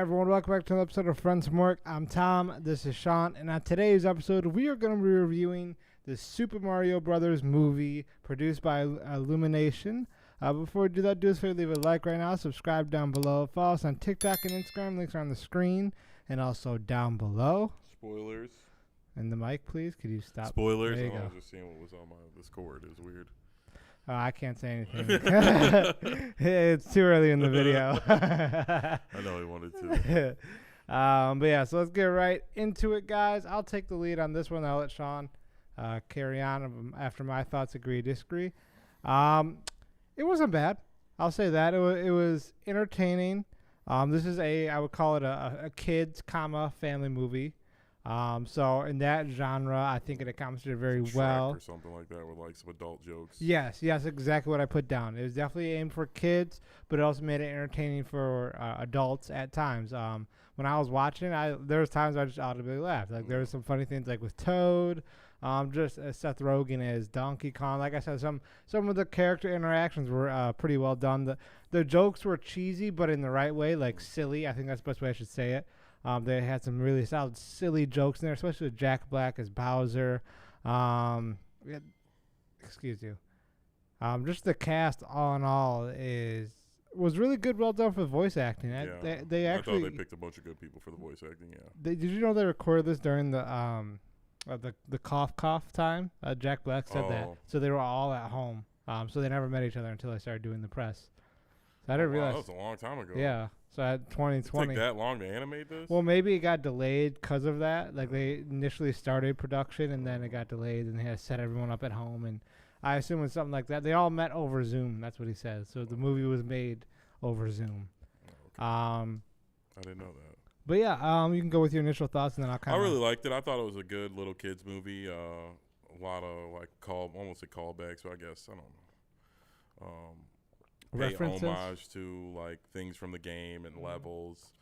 everyone, welcome back to another episode of Friends from Work. I'm Tom, this is Sean, and on today's episode, we are going to be reviewing the Super Mario Brothers movie produced by Illumination. Before we do that, do us a favor, leave a like right now, subscribe down below, follow us on TikTok and Instagram, links are on the screen, and also down below. Spoilers. And the mic, please, could you stop? Spoilers. There you I go. was just seeing what was on this cord. It was weird. I can't say anything. It's too early in the video. I know he wanted to. But yeah, so let's get right into it, guys. I'll take the lead on this one. I'll let Sean carry on after my thoughts agree disagree. It wasn't bad. I'll say that. It was entertaining. This is I would call it a kids, family movie. So in that genre, I think it accomplished it very well. Or something like that with like some adult jokes. Yes, exactly what I put down. It was definitely aimed for kids, but it also made it entertaining for adults at times. When I was watching, there was times I just audibly laughed. Like there was some funny things like with Toad, just Seth Rogen as Donkey Kong. Like I said, some of the character interactions were pretty well done. The jokes were cheesy, but in the right way, like silly. I think that's the best way I should say it. They had some really solid, silly jokes in there, especially with Jack Black as Bowser. Excuse you. Just the cast, all in all, was really good, well done for voice acting. Yeah. They actually. I thought they picked a bunch of good people for the voice acting. Yeah. Did you know they recorded this during the cough time? Jack Black said that, so they were all at home. So they never met each other until they started doing the press. So I didn't realize. That was a long time ago. Yeah. So at 2020. It took that long to animate this? Well, maybe it got delayed because of that. Like they initially started production and then it got delayed and they had to set everyone up at home. And I assume it's something like that. They all met over Zoom. That's what he says. So the movie was made over Zoom. Okay. I didn't know that. But yeah, you can go with your initial thoughts and then I'll kind of. I really liked it. I thought it was a good little kids movie. A lot of like almost like callbacks, but I guess I don't know. Pay References? homage to like things from the game and levels.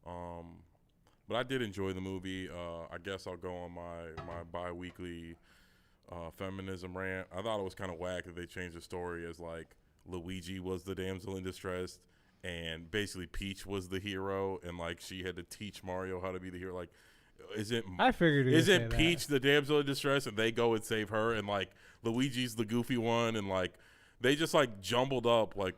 But I did enjoy the movie. I guess I'll go on my bi-weekly feminism rant. I thought it was kind of whack that they changed the story as like Luigi was the damsel in distress and basically Peach was the hero and like she had to teach Mario how to be the hero. Like I figured isn't Peach the damsel in distress and they go and save her and like Luigi's the goofy one and like they just like jumbled up like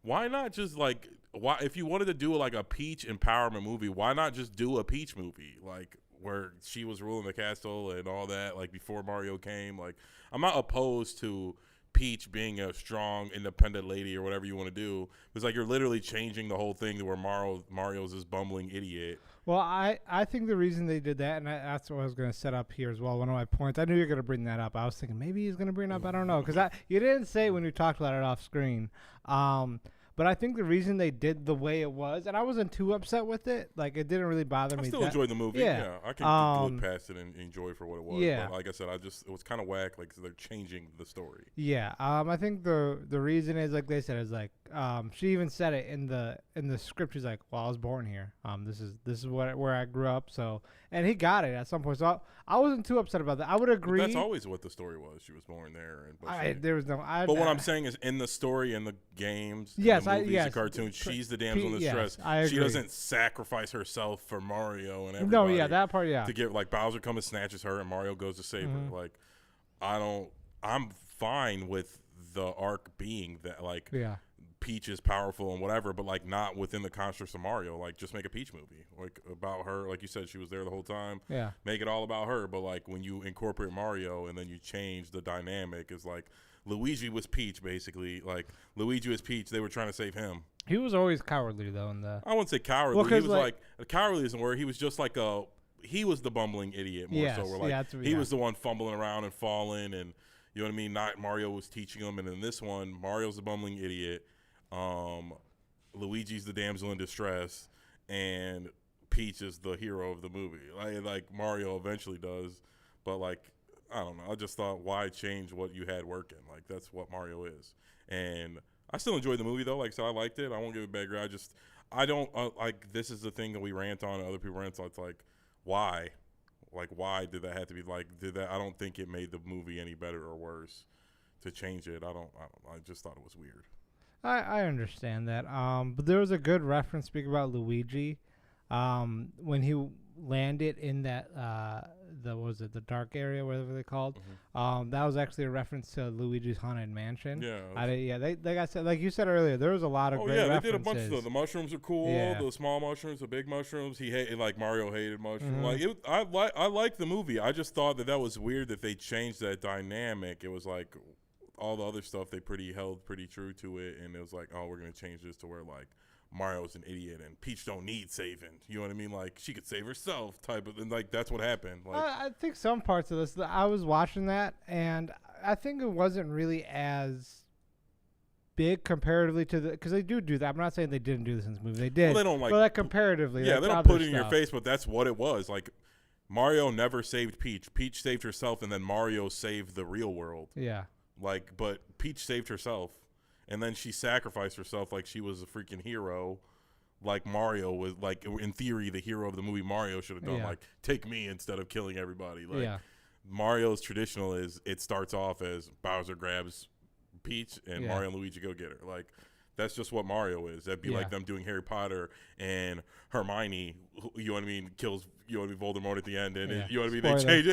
why not just like why if you wanted to do like a Peach empowerment movie, why not just do a Peach movie like where she was ruling the castle and all that like before Mario came. Like I'm not opposed to Peach being a strong independent lady or whatever you want to do. It's like you're literally changing the whole thing to where Mario's this bumbling idiot. Well, I think the reason they did that, and that's what I was going to set up here as well, one of my points. I knew you were going to bring that up. I was thinking maybe he's going to bring it up. I don't know. Because you didn't say it when you talked about it off screen. But I think the reason they did the way it was, and I wasn't too upset with it. Like, it didn't really bother me. I still enjoyed the movie. Yeah. I can look past it and enjoy it for what it was. Yeah. But like I said, it was kind of whack. Like, they're changing the story. Yeah. I think the reason is, like they said, is like, she even said it in the script. She's like, well, I was born here. This is where I grew up. So, and he got it at some point. So I wasn't too upset about that. I would agree. But that's always what the story was. She was born there. There was no. But what I'm saying is, in the story, in the games, yes, in the movies, yes, the cartoons, she's the damsel in distress. I agree. She doesn't sacrifice herself for Mario and everybody. No, yeah, that part, yeah. To get like Bowser comes and snatches her, and Mario goes to save her. Like, I'm fine with the arc being that like. Yeah. Peach is powerful and whatever, but like not within the constructs of Mario. Like just make a Peach movie, like about her. Like you said, she was there the whole time. Yeah, make it all about her. But like when you incorporate Mario and then you change the dynamic, is like Luigi was Peach basically. Like Luigi was Peach. They were trying to save him. He was always cowardly though. I wouldn't say cowardly. Well, he was like cowardly isn't where he was just like he was the bumbling idiot more so. Where like he was the one fumbling around and falling and you know what I mean. Not Mario was teaching him, and in this one, Mario's the bumbling idiot. Luigi's the damsel in distress, and Peach is the hero of the movie. Like Mario eventually does, but like I don't know. I just thought, why change what you had working? Like that's what Mario is, and I still enjoyed the movie though. Like I said, I liked it. I won't give it a bad grade. I don't like. This is the thing that we rant on, and other people rant on. It's like, why? Like why did that have to be like? Did that? I don't think it made the movie any better or worse to change it. I don't know. I just thought it was weird. I understand that. But there was a good reference speaking about Luigi. when he landed in that the dark area, whatever they called. That was actually a reference to Luigi's Haunted Mansion. Yeah. They got like you said earlier, there was a lot of great references. They did a bunch of stuff. The mushrooms are cool. Yeah. The small mushrooms, the big mushrooms. He hated, like Mario hated mushrooms. Mhm. I like the movie. I just thought that was weird that they changed that dynamic. It was like all the other stuff they held pretty true to it, and it was like, oh, we're gonna change this to where like Mario's an idiot and Peach don't need saving. You know what I mean? Like she could save herself type of, and like that's what happened. Like I think some parts of this, I was watching that, and I think it wasn't really as big comparatively to the, because they do that. I'm not saying they didn't do this in this movie. They did. Well, they don't like. But like comparatively, Yeah, like they don't other put it in your stuff. face, but that's what it was. Like Mario never saved Peach. Peach saved herself, and then Mario saved the real world. Yeah. Like, but Peach saved herself, and then she sacrificed herself like she was a freaking hero. Like Mario was, like in theory, the hero of the movie. Mario should have done like take me instead of killing everybody. Like Mario's traditional is it starts off as Bowser grabs Peach and Mario and Luigi go get her. Like that's just what Mario is. That'd be like them doing Harry Potter and Hermione. You know what I mean? Kills Voldemort at the end, and you know what I mean? Spoiler. They change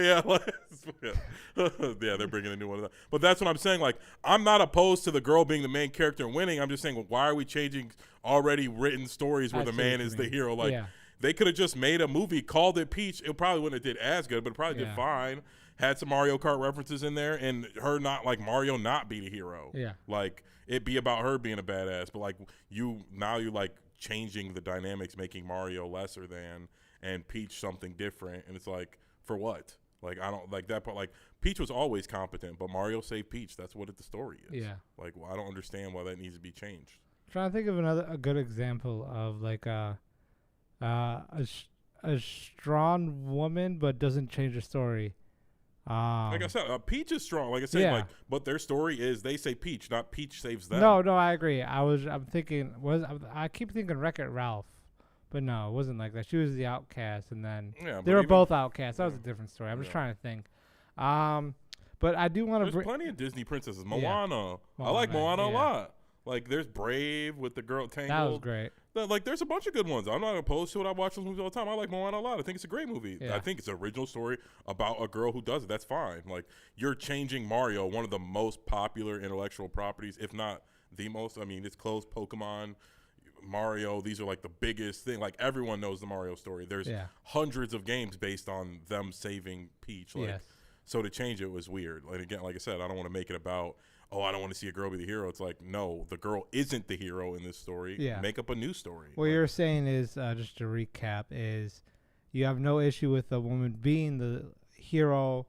it. Yeah, they're bringing a new one. But that's what I'm saying. Like I'm not opposed to the girl being the main character and winning. I'm just saying, well, why are we changing already written stories where the man is the hero? Like they could have just made a movie, called it Peach. It probably wouldn't have did as good, but it probably did fine. Had some Mario Kart references in there, and her not like Mario not be the hero. Yeah, like it be about her being a badass. But like you like changing the dynamics, making Mario lesser than and Peach something different, and it's like for what? Like I don't like that part. Like Peach was always competent, but Mario saved Peach. That's what the story is. Yeah, like I don't understand why that needs to be changed. I'm trying to think of a good example of like a strong woman, but doesn't change the story. Like I said, Peach is strong. Like I said, like, but their story is they say Peach, not Peach saves them. No, I agree. I'm thinking I keep thinking Wreck-It Ralph, but no, it wasn't like that. She was the outcast, and then they were both outcasts. That was a different story. I'm just trying to think. But I do want to. There's plenty of Disney princesses. Moana. I like Moana a lot. Like there's Brave with the girl Tangled. That was great. Like there's a bunch of good ones. I'm not opposed to it. I watch those movies all the time. I like Moana a lot. I think it's a great movie. I think it's an original story about a girl who does it. That's fine. Like you're changing Mario, one of the most popular intellectual properties, if not the most. I mean, it's close. Pokemon, Mario. These are like the biggest thing. Like everyone knows the Mario story. There's hundreds of games based on them saving Peach. Like, so to change it was weird. Like again, like I said, I don't want to make it about. Oh, I don't want to see a girl be the hero. It's like, no, the girl isn't the hero in this story. Yeah. Make up a new story. What you're saying is, just to recap, is you have no issue with a woman being the hero,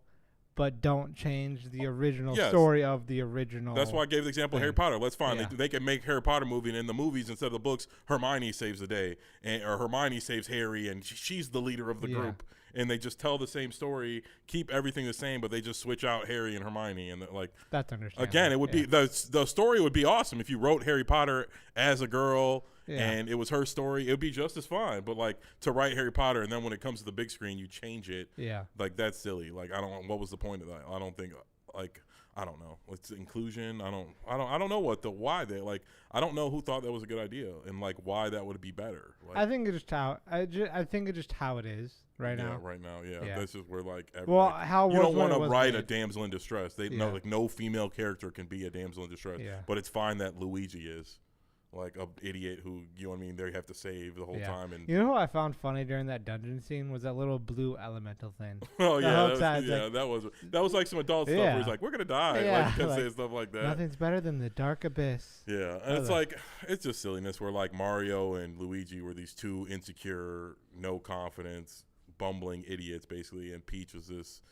but don't change the original story of the original. That's why I gave the example of Harry Potter. Let's fine. They can make Harry Potter movie, and in the movies, instead of the books, Hermione saves the day, or Hermione saves Harry, and she's the leader of the group. And they just tell the same story, keep everything the same, but they just switch out Harry and Hermione, and like that's understandable. Again, it would be the story would be awesome if you wrote Harry Potter as a girl and it was her story. It would be just as fine. But like to write Harry Potter and then when it comes to the big screen, you change it. Yeah, like that's silly. Like I don't. What was the point of that? I don't think like. I don't know. It's inclusion. I don't know why they like. I don't know who thought that was a good idea and like why that would be better. Like, I think it's just how I think it's just how it is right now. Right now, This is where like how you don't want to write a damsel in distress. They know like no female character can be a damsel in distress. Yeah. But it's fine that Luigi is. Like a idiot who, you know what I mean, they have to save the whole time. And you know who I found funny during that dungeon scene was that little blue elemental thing. Oh that was like some adult stuff where he's like, we're gonna die. Like you can say stuff like that. Nothing's better than the dark abyss. Yeah, and it's like it's just silliness where like Mario and Luigi were these two insecure, no confidence, bumbling idiots basically, and Peach was this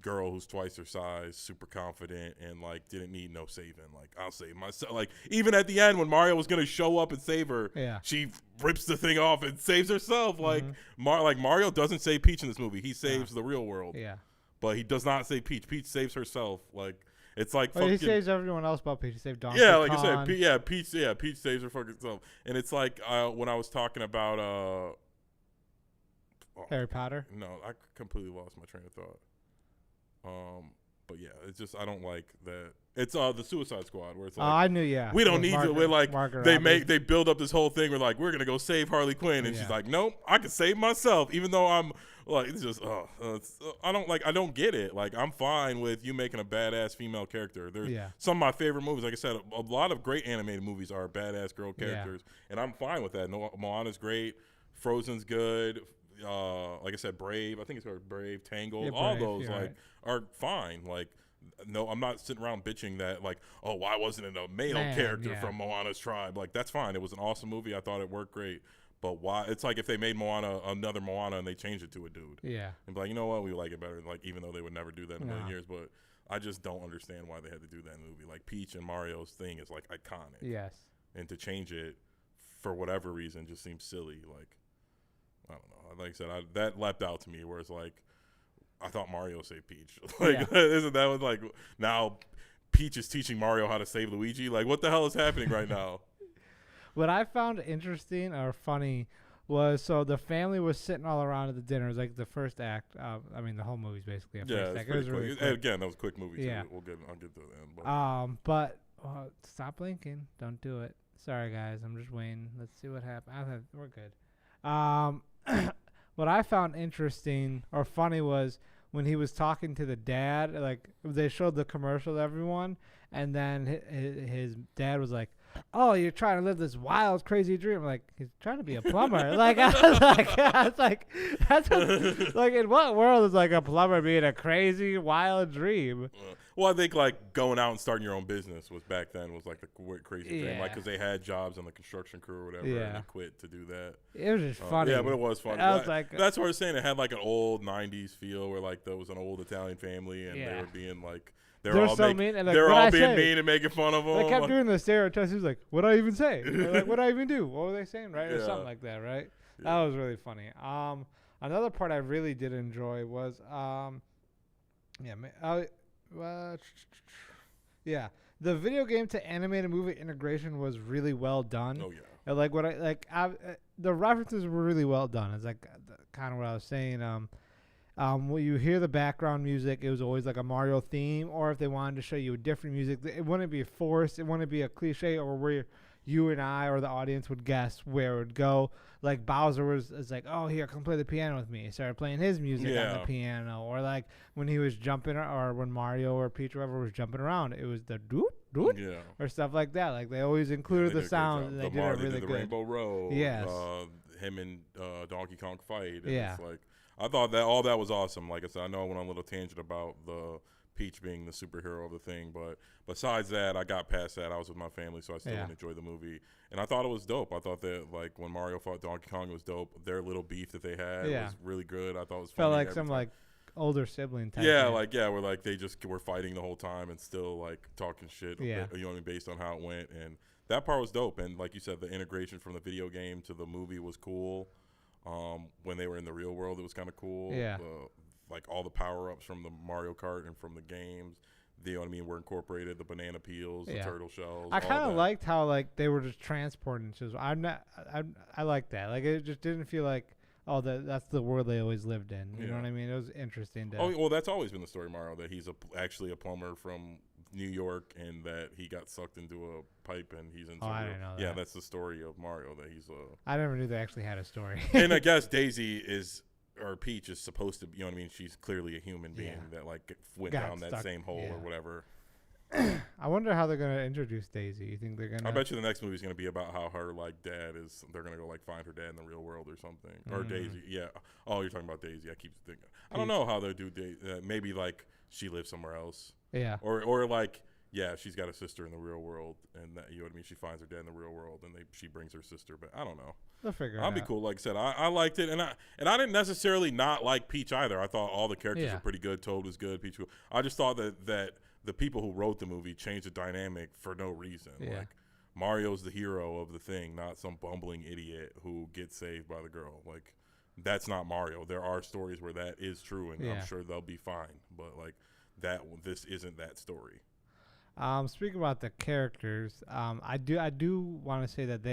girl who's twice her size, super confident, and like didn't need no saving. Like I'll save myself. Like even at the end when Mario was gonna show up and save her, she rips the thing off and saves herself. Like Mario doesn't save Peach in this movie. He saves the real world. Yeah, but he does not save Peach. Peach saves herself. Like it's like he saves everyone else but Peach. He saved Donkey Kong. Like I said, Peach saves her fucking self. And it's like when I was talking about Harry Potter. No, I completely lost my train of thought. But yeah, it's just I don't like that. It's the Suicide Squad where it's like I knew. Yeah, we don't with need to. Margot- We're like Margot they Robbie. they build up this whole thing. We're like we're gonna go save Harley Quinn, and she's Yeah. like, nope, I can save myself, even though I'm like it's just I don't get it. Like I'm fine with you making a badass female character. There's Yeah. some of my favorite movies. Like I said, a lot of great animated movies are badass girl characters, and I'm fine with that. No, Moana's great, Frozen's good. Like I said, Brave. I think it's called Brave, Tangled. Yeah, all Brave, those you're like are fine. Like. No, I'm not sitting around bitching that like, oh, why wasn't it a male Man, character yeah. from Moana's tribe? Like that's fine. It was an awesome movie. I thought it worked great. But why? It's like if they made Moana another Moana and they changed it to a dude, Yeah. and be like, you know what, we like it better. Like even though they would never do that in a million No. years, but I just don't understand why they had to do that movie. Like Peach and Mario's thing is like iconic, Yes. and to change it for whatever reason just seems silly. Like I don't know. Like I said, that leapt out to me where it's like. I thought Mario saved Peach. Like, isn't that was like now Peach is teaching Mario how to save Luigi? Like, what the hell is happening right now? What I found interesting or funny was so the family was sitting all around at the dinner. It was like the first act. I mean, the whole movie's basically a Yeah, first it's act. It pretty was quick. really And quick. again, that was a quick movie too. Yeah. I'll get to the end. But stop blinking. Don't do it. Sorry, guys. I'm just waiting. Let's see what happens. We're good. What I found interesting or funny was when he was talking to the dad. Like they showed the commercial to everyone, and then his dad was like, "Oh, you're trying to live this wild, crazy dream." I'm like, he's trying to be a plumber. Like I was like, that's what, like in what world is like a plumber being a crazy, wild dream? Well, I think like going out and starting your own business was back then was like the crazy dream, like Yeah. because they had jobs on the construction crew or whatever, Yeah. and they quit to do that. It was just funny. Yeah, but it was funny. I was like, that's what I was saying. It had like an old '90s feel, where like there was an old Italian family, and they Yeah. were being like They're all so mean, and, like, they're what'd all I being say? mean and making fun of them. they kept doing the stereotypes. He was like, "What do I even say? Or like, what do I even do? What were they saying? Right, or Yeah. something like that, right?" That Yeah. was really funny. Another part I really did enjoy was yeah, the video game to animated movie integration was really well done. Oh yeah. And, like what the references were really well done. It's like kind of what I was saying. When you hear the background music, it was always like a Mario theme, or if they wanted to show you a different music, it wouldn't be forced. It wouldn't be a cliche, or where you and I or the audience would guess where it would go. Like Bowser was like, "Oh, here, come play the piano with me." He started playing his music on Yeah. the piano, or like when he was jumping, or when Mario or Peach or whoever was jumping around, it was the doot doot Yeah. or stuff like that. Like they always included They the did a great sound, job. and The they did Mario- it really did the good. Rainbow Road. Yes. Him and Donkey Kong fight. And Yeah. It's like I thought that all that was awesome. Like I said, I know I went on a little tangent about the Peach being the superhero of the thing, but besides that, I got past that. I was with my family, so I still Yeah. enjoyed the movie, and I thought it was dope. I thought that like when Mario fought Donkey Kong, it was dope. Their little beef that they had Yeah. was really good. I thought it was Felt funny like every some time. like older sibling type. Yeah, thing. like we're like they just were fighting the whole time and still like talking shit. Yeah. You know what I mean, based on how it went, and that part was dope. And like you said, the integration from the video game to the movie was cool. When they were in the real world, it was kind of cool. Yeah. Like all the power ups from the Mario Kart and from the games, you know what I mean, were incorporated. The banana peels, the Yeah. turtle shells. I all kind of that. liked how like they were just transporting. So I like that. Like it just didn't feel like that's the world they always lived in. You know Yeah. what I mean? It was interesting. To, Oh well, that's always been the story, of Mario. That he's actually a plumber from New York, and that he got sucked into a pipe, and he's into. Oh, I didn't know Yeah, that. that's the story of Mario. That he's I never knew they actually had a story. and I guess Daisy or Peach is supposed to be, you know what I mean? She's clearly a human being Yeah. that like went Got down that stuck, same hole yeah. or whatever. I wonder how they're gonna introduce Daisy. You think they're gonna? I bet you the next movie is going to be about how her like dad is. They're going to go like find her dad in the real world or something. Or Daisy, yeah. Oh, you're talking about Daisy. I keep thinking. I don't Peach. know how they do. Maybe like she lives somewhere else, Yeah. or like yeah, she's got a sister in the real world, and that, you know what I mean. She finds her dad in the real world, and she brings her sister. But I don't know. They'll figure it I'll be out. cool. Like I said, I liked it, and I didn't necessarily not like Peach either. I thought all the characters Yeah. were pretty good. Toad was good. Peach was. I just thought that the people who wrote the movie changed the dynamic for no reason. Yeah. Like Mario's the hero of the thing, not some bumbling idiot who gets saved by the girl. Like that's not Mario. There are stories where that is true, and Yeah. I'm sure they'll be fine. But like this isn't that story. Speaking about the characters, I do want to say that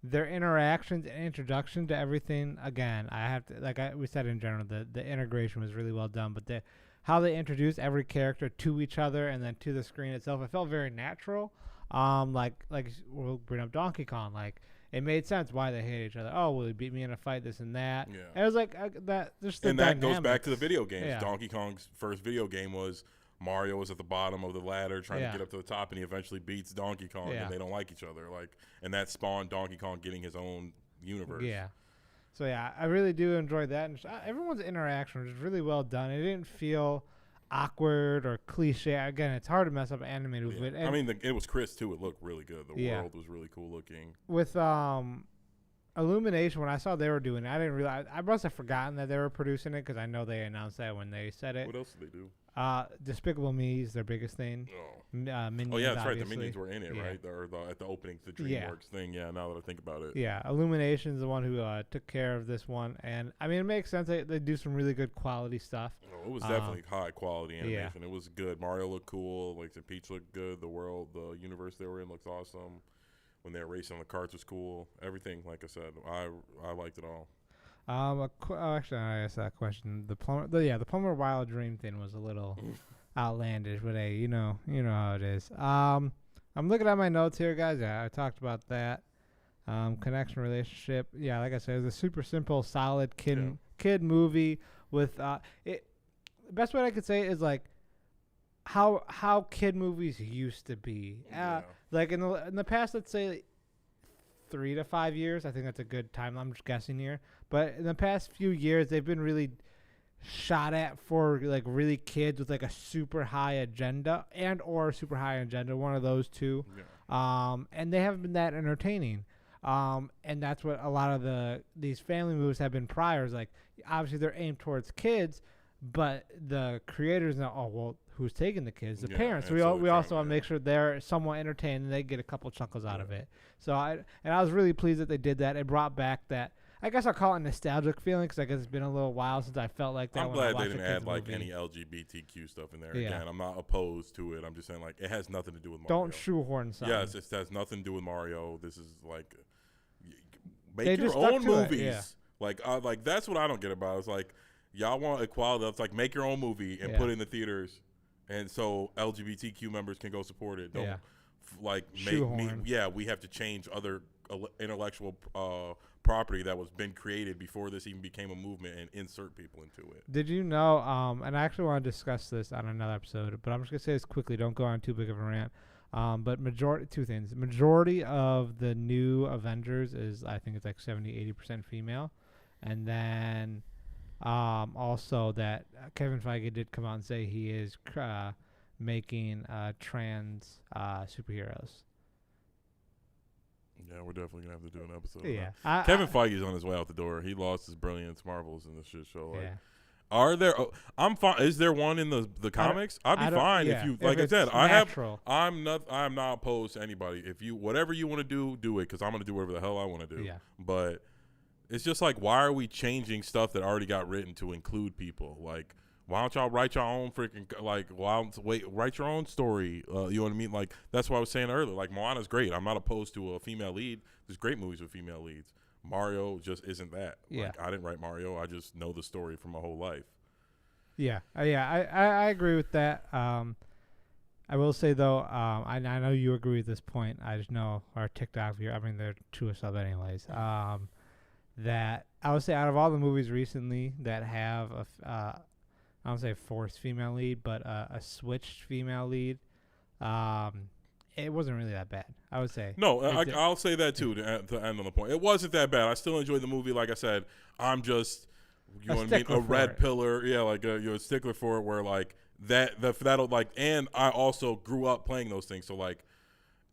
their interactions and introduction to everything. Again, I have to we said in general, the integration was really well done, but how they introduced every character to each other and then to the screen itself, it felt very natural. Like we'll bring up Donkey Kong. Like it made sense why they hate each other. Oh, well, he beat me in a fight, this and that. Yeah. And it was like that. Just the And that goes dynamics. back to the video games. Yeah. Donkey Kong's first video game was Mario was at the bottom of the ladder trying Yeah. to get up to the top, and he eventually beats Donkey Kong, Yeah. and they don't like each other. Like, and that spawned Donkey Kong getting his own universe. Yeah. So yeah, I really do enjoy that, and everyone's interaction was really well done. It didn't feel awkward or cliche. Again, it's hard to mess up an animated movie. Yeah. I mean, it was crisp too. It looked really good. The Yeah. world was really cool looking. With Illumination, when I saw they were doing it, I didn't realize. I must have forgotten that they were producing it because I know they announced that when they said it. What else did they do? Despicable Me is their biggest thing. Oh. Minions, Oh yeah, that's right. The obviously. Minions were in it, Yeah. right? At the opening, the Yeah. DreamWorks thing. Yeah. Now that I think about it. Yeah, Illumination's the one who took care of this one, and I mean it makes sense. They do some really good quality stuff. Oh, it was definitely high quality yeah. animation. It was good. Mario looked cool. Like the Peach looked good. The world, the universe they were in looks awesome. When they were racing on the carts was cool. Everything, like I said, I liked it all. Actually, I asked that question. The Plumber Wild Dream thing was a little outlandish, but hey, you know how it is. I'm looking at my notes here, guys. Yeah, I talked about that. Connection, relationship. Yeah, like I said, it's a super simple, solid kid movie with it. The best way I could say it is like how kid movies used to be. Like in the past, let's say 3 to 5 years. I think that's a good time. I'm just guessing here, but in the past few years, they've been really shot at for like really kids with like a super high agenda one of those two. And they haven't been that entertaining. And that's what a lot of these family movies have been prior. Is like obviously they're aimed towards kids, but the creators know, oh well, who's taking the kids? The parents. We also want to make sure they're somewhat entertained and they get a couple chuckles out of it. So I was really pleased that they did that. It brought back that, I guess I'll call it a nostalgic feeling, because I guess it's been a little while since I felt like that. I'm when glad I they didn't add like movie. any LGBTQ stuff in there. Yeah. Again, I'm not opposed to it. I'm just saying like it has nothing to do with Mario. Don't shoehorn something. Yes, it has nothing to do with Mario. This is like They make your just stuck own to it, movies. yeah. Like that's what I don't get about it. It's like y'all want equality. It's like make your own movie and put it in the theaters, and so LGBTQ members can go support it. Don't make me. Yeah, we have to change other intellectual property that was been created before this even became a movement and insert people into it. Did you know, and I actually want to discuss this on another episode, but I'm just going to say this quickly. Don't go on too big of a rant. But two things. Majority of the new Avengers is, I think it's like 70-80% female. And then also that Kevin Feige did come out and say he is making trans superheroes. Yeah, we're definitely going to have to do an episode. Yeah. Kevin Feige's on his way out the door. He lost his brilliance marbles in this shit show. Like, yeah. Are there? I'm fine. Is there one in the comics? I'd be fine if you. Like I said, I'm not opposed to anybody. If you whatever you want to do it, because I'm gonna do whatever the hell I want to do. Yeah. But it's just like, why are we changing stuff that already got written to include people? Like, why don't y'all write your own freaking write your own story? You know what I mean? Like that's what I was saying earlier. Like Moana's great. I'm not opposed to a female lead. There's great movies with female leads. Mario just isn't that. Yeah. Like, I didn't write Mario. I just know the story from my whole life. Yeah. I agree with that. I will say, though, I know you agree with this point. I just know our TikTok viewer, I mean, they're true as sub anyways, that I would say out of all the movies recently that have, I don't say forced female lead, but a switched female lead, it wasn't really that bad, I would say. No, I'll say that too to end on the point. It wasn't that bad. I still enjoyed the movie. Like I said, I'm just, you know what I mean, a red pillar. Yeah, like you're a stickler for it. Where like that'll like, and I also grew up playing those things. So like,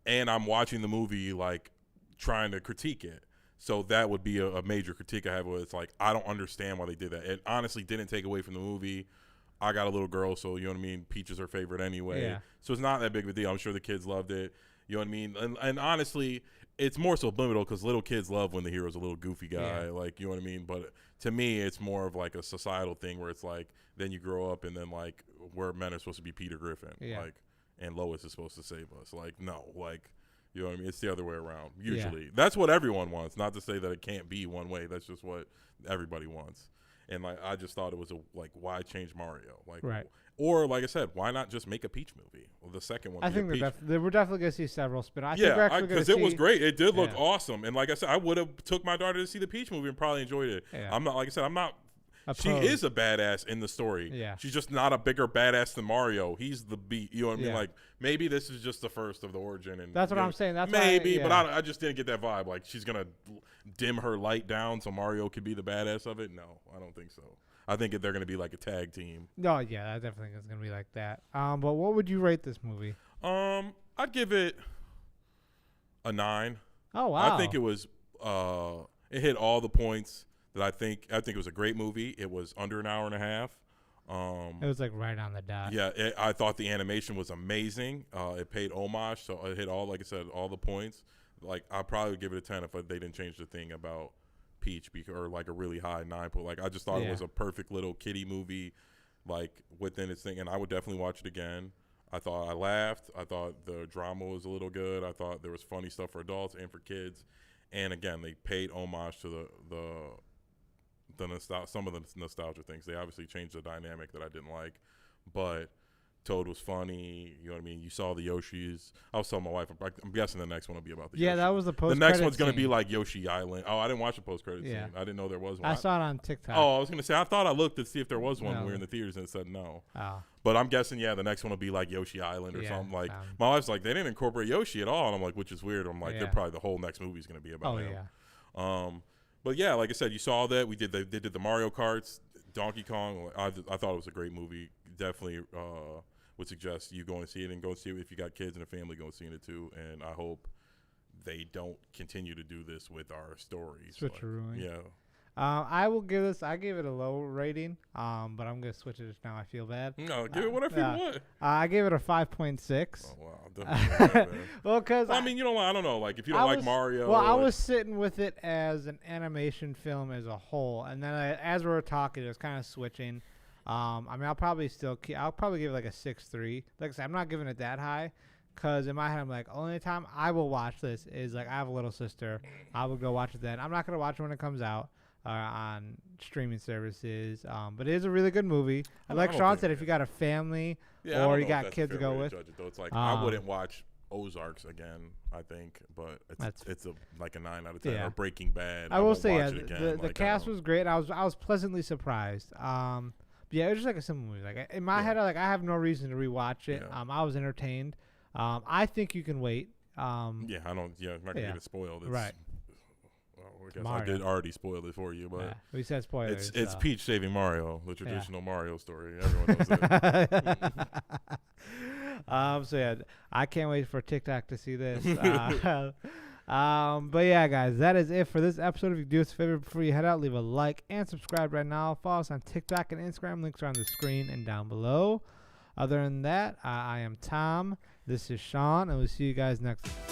and I'm watching the movie like trying to critique it. So that would be a major critique I have. Where it's like I don't understand why they did that. It honestly didn't take away from the movie. I got a little girl, so you know what I mean? Peach is her favorite anyway. Yeah. So it's not that big of a deal. I'm sure the kids loved it. You know what I mean? And honestly, it's more subliminal because little kids love when the hero's a little goofy guy. Yeah. Like, you know what I mean? But to me, it's more of like a societal thing where it's like, then you grow up and then like, where men are supposed to be Peter Griffin. Yeah. Like, and Lois is supposed to save us. Like, no. Like, you know what I mean? It's the other way around, usually. Yeah. That's what everyone wants. Not to say that it can't be one way. That's just what everybody wants. and like I just thought it was why change Mario? Like, Right. Or like I said, why not just make a Peach movie? Well, the second one. I think we're definitely gonna see several spin-offs. Because it was great. It did look Yeah. awesome, and like I said, I would have took my daughter to see the Peach movie and probably enjoyed it. Yeah. I'm not, like I said, I'm not. She Opposed. is a badass in the story. Yeah. She's just not a bigger badass than Mario. He's the beat. You know what I mean? Yeah. Like maybe this is just the first of the origin, and That's what you know, I'm saying. That's maybe, why, but yeah. I just didn't get that vibe. Like she's gonna dim her light down so Mario could be the badass of it. No, I don't think so. I think they're gonna be like a tag team. No, yeah, I definitely think it's gonna be like that. But what would you rate this movie? I'd give it a 9. Oh wow. I think it was it hit all the points that I think it was a great movie. It was under an hour and a half. It was like right on the dot. Yeah, I thought the animation was amazing. It paid homage, so it hit all, like I said, all the points. Like I probably would give it a 10 if they didn't change the thing about Peach or like a really high 9. But like I just thought it was a perfect little kiddie movie, like within its thing, and I would definitely watch it again. I thought I laughed. I thought the drama was a little good. I thought there was funny stuff for adults and for kids. And again, they paid homage to some of the nostalgia things. They obviously changed the dynamic that I didn't like, but Toad was funny. You know what I mean? You saw the Yoshis. I was telling my wife, I'm guessing the next one will be about the Yoshi. That was the post. The next one's going to be like Yoshi Island. Oh, I didn't watch the post-credit scene. I didn't know there was one. I saw it on TikTok. Oh, I was going to say, I thought I looked to see if there was one when we were in the theaters, and it said no. Oh. But I'm guessing, the next one will be like Yoshi Island or something. Like my wife's like, they didn't incorporate Yoshi at all, and I'm like, which is weird. I'm like, they're probably the whole next movie is going to be about him. But yeah, like I said, you saw that they did the Mario Karts, Donkey Kong. I thought it was a great movie. Definitely would suggest you go and see it, and go and see it if you got kids and a family, go and see it too. And I hope they don't continue to do this with our stories. Switcherooing. Yeah. I will give this. I gave it a low rating. But I'm gonna switch it just now. I feel bad. No, give it whatever you want. I gave it a 5.6. Oh wow, definitely. Well, because I mean, I don't know. Like if you don't like Mario. Well, I was sitting with it as an animation film as a whole, and then as we were talking, it was kind of switching. I mean, I'll probably give it like a 6.3. Like I said, I'm not giving it that high. Because in my head, I'm like, only time I will watch this is like I have a little sister. I will go watch it then. I'm not going to watch it when it comes out on streaming services. But it is a really good movie. Like Sean said, if you got a family or you got kids to go with. It's like I wouldn't watch Ozarks again, I think. But it's like a 9 out of 10. Or Breaking Bad. I will say, the cast was great. I was pleasantly surprised. Yeah, it was just like a simple movie. Like in my head, I have no reason to rewatch it. I was entertained. I think you can wait. I'm not gonna get it spoiled. Right. Well, I did already spoil it for you, but we said spoilers. It's Peach saving Mario, the traditional Mario story. Everyone knows it. So I can't wait for TikTok to see this. But yeah, guys, that is it for this episode. If you do us a favor before you head out, leave a like and subscribe right now. Follow us on TikTok and Instagram. Links are on the screen and down below. Other than that, I am Tom. This is Sean, and we'll see you guys next time.